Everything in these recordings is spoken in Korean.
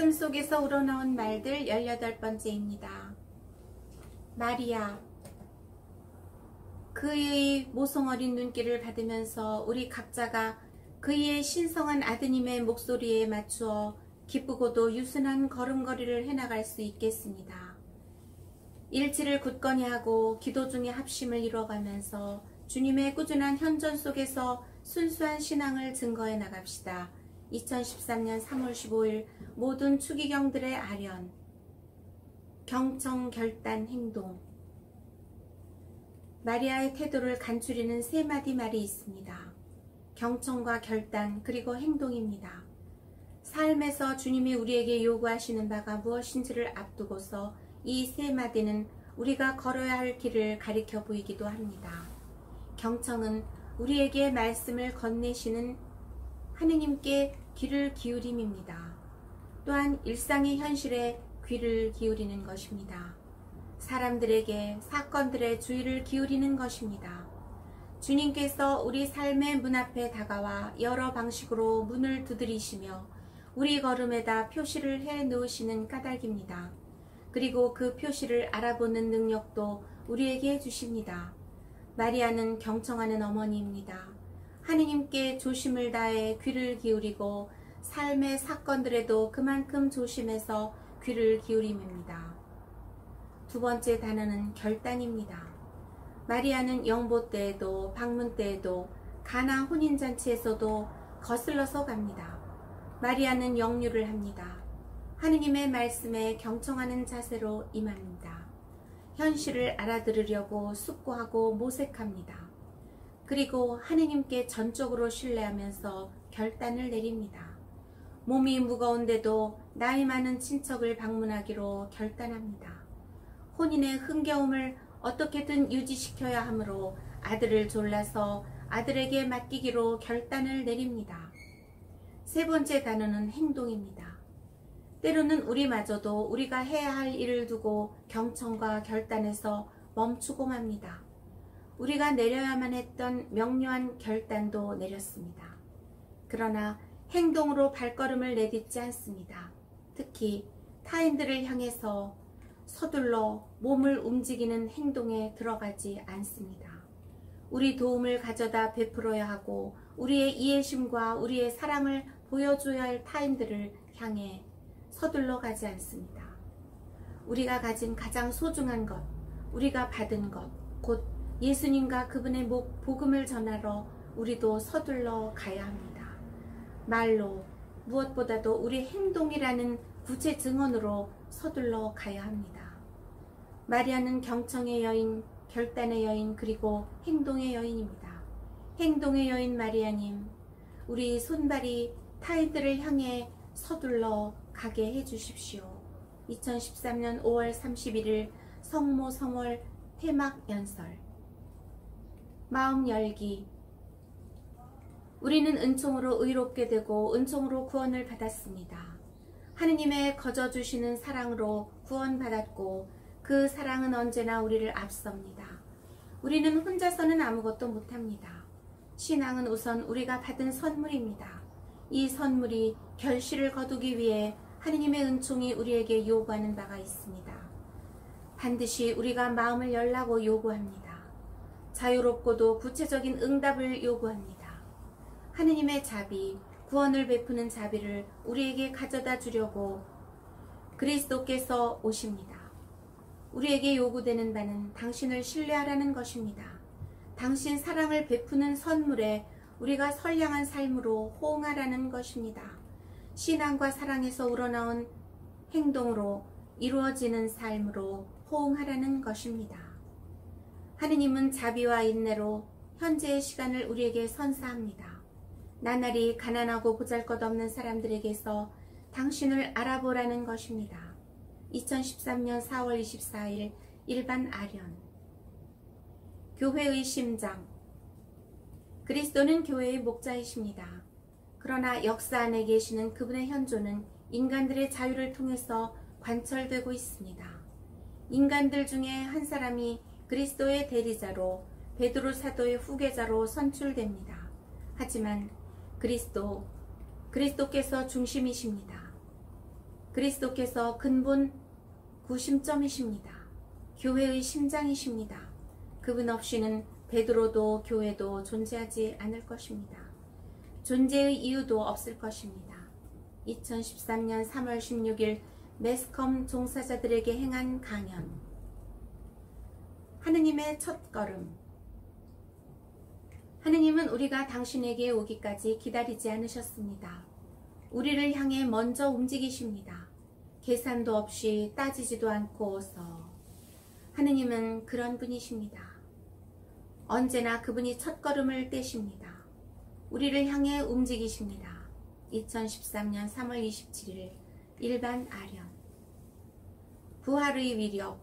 말씀 속에서 우러나온 말들 18번째입니다. 마리아, 그의 모성어린 눈길을 받으면서 우리 각자가 그의 신성한 아드님의 목소리에 맞추어 기쁘고도 유순한 걸음걸이를 해나갈 수 있겠습니다. 일치를 굳건히 하고 기도 중에 합심을 이뤄가면서 주님의 꾸준한 현존 속에서 순수한 신앙을 증거해 나갑시다. 2013년 3월 15일 모든 추기경들의 아련, 경청, 결단, 행동. 마리아의 태도를 간추리는 세 마디 말이 있습니다. 경청과 결단, 그리고 행동입니다. 삶에서 주님이 우리에게 요구하시는 바가 무엇인지를 앞두고서 이 세 마디는 우리가 걸어야 할 길을 가리켜 보이기도 합니다. 경청은 우리에게 말씀을 건네시는 하느님께 귀를 기울임입니다. 또한 일상의 현실에 귀를 기울이는 것입니다. 사람들에게, 사건들의 주의를 기울이는 것입니다. 주님께서 우리 삶의 문 앞에 다가와 여러 방식으로 문을 두드리시며 우리 걸음에다 표시를 해 놓으시는 까닭입니다. 그리고 그 표시를 알아보는 능력도 우리에게 주십니다. 마리아는 경청하는 어머니입니다. 하느님께 조심을 다해 귀를 기울이고 삶의 사건들에도 그만큼 조심해서 귀를 기울임입니다. 두 번째 단어는 결단입니다. 마리아는 영보 때에도 방문 때에도 가나 혼인잔치에서도 거슬러서 갑니다. 마리아는 역류를 합니다. 하느님의 말씀에 경청하는 자세로 임합니다. 현실을 알아들으려고 숙고하고 모색합니다. 그리고 하느님께 전적으로 신뢰하면서 결단을 내립니다. 몸이 무거운데도 나이 많은 친척을 방문하기로 결단합니다. 혼인의 흥겨움을 어떻게든 유지시켜야 하므로 아들을 졸라서 아들에게 맡기기로 결단을 내립니다. 세 번째 단어는 행동입니다. 때로는 우리마저도 우리가 해야 할 일을 두고 경청과 결단에서 멈추고 맙니다. 우리가 내려야만 했던 명료한 결단도 내렸습니다. 그러나 행동으로 발걸음을 내딛지 않습니다. 특히 타인들을 향해서 서둘러 몸을 움직이는 행동에 들어가지 않습니다. 우리 도움을 가져다 베풀어야 하고 우리의 이해심과 우리의 사랑을 보여줘야 할 타인들을 향해 서둘러 가지 않습니다. 우리가 가진 가장 소중한 것, 우리가 받은 것, 곧 예수님과 그분의 복음을 전하러 우리도 서둘러 가야 합니다. 말로, 무엇보다도 우리 행동이라는 구체 증언으로 서둘러 가야 합니다. 마리아는 경청의 여인, 결단의 여인, 그리고 행동의 여인입니다. 행동의 여인 마리아님, 우리 손발이 타인들을 향해 서둘러 가게 해주십시오. 2013년 5월 31일 성모 성월 회막 연설. 마음 열기. 우리는 은총으로 의롭게 되고 은총으로 구원을 받았습니다. 하느님의 거저주시는 사랑으로 구원받았고 그 사랑은 언제나 우리를 앞섭니다. 우리는 혼자서는 아무것도 못합니다. 신앙은 우선 우리가 받은 선물입니다. 이 선물이 결실을 거두기 위해 하느님의 은총이 우리에게 요구하는 바가 있습니다. 반드시 우리가 마음을 열라고 요구합니다. 자유롭고도 구체적인 응답을 요구합니다. 하느님의 자비, 구원을 베푸는 자비를 우리에게 가져다 주려고 그리스도께서 오십니다. 우리에게 요구되는 바는 당신을 신뢰하라는 것입니다. 당신 사랑을 베푸는 선물에 우리가 선량한 삶으로 호응하라는 것입니다. 신앙과 사랑에서 우러나온 행동으로 이루어지는 삶으로 호응하라는 것입니다. 하느님은 자비와 인내로 현재의 시간을 우리에게 선사합니다. 나날이 가난하고 보잘것없는 사람들에게서 당신을 알아보라는 것입니다. 2013년 4월 24일 일반 아련. 교회의 심장. 그리스도는 교회의 목자이십니다. 그러나 역사 안에 계시는 그분의 현존은 인간들의 자유를 통해서 관철되고 있습니다. 인간들 중에 한 사람이 그리스도의 대리자로 베드로 사도의 후계자로 선출됩니다. 하지만 그리스도께서 중심이십니다. 그리스도께서 근본 구심점이십니다. 교회의 심장이십니다. 그분 없이는 베드로도 교회도 존재하지 않을 것입니다. 존재의 이유도 없을 것입니다. 2013년 3월 16일 매스컴 종사자들에게 행한 강연. 하느님의 첫걸음. 하느님은 우리가 당신에게 오기까지 기다리지 않으셨습니다. 우리를 향해 먼저 움직이십니다. 계산도 없이 따지지도 않고서. 하느님은 그런 분이십니다. 언제나 그분이 첫걸음을 떼십니다. 우리를 향해 움직이십니다. 2013년 3월 27일 일반 아련. 부활의 위력.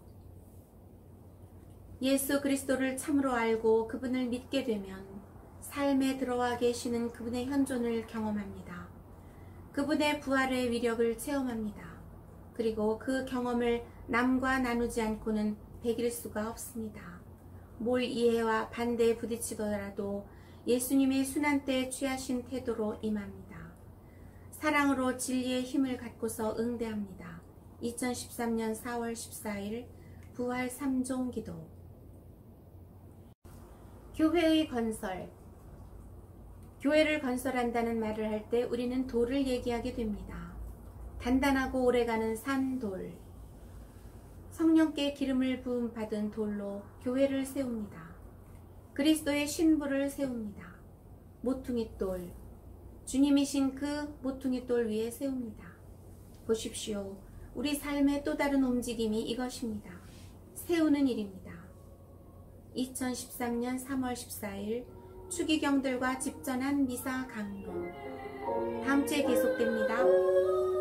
예수 그리스도를 참으로 알고 그분을 믿게 되면 삶에 들어와 계시는 그분의 현존을 경험합니다. 그분의 부활의 위력을 체험합니다. 그리고 그 경험을 남과 나누지 않고는 배길 수가 없습니다. 뭘 이해와 반대에 부딪히더라도 예수님의 순환 때 취하신 태도로 임합니다. 사랑으로 진리의 힘을 갖고서 응대합니다. 2013년 4월 14일 부활 3종 기도. 교회의 건설. 교회를 건설한다는 말을 할 때 우리는 돌을 얘기하게 됩니다. 단단하고 오래가는 산돌. 성령께 기름을 부음 받은 돌로 교회를 세웁니다. 그리스도의 신부를 세웁니다. 모퉁이돌. 주님이신 그 모퉁이돌 위에 세웁니다. 보십시오. 우리 삶의 또 다른 움직임이 이것입니다. 세우는 일입니다. 2013년 3월 14일 추기경들과 집전한 미사 강로. 다음 주에 계속됩니다.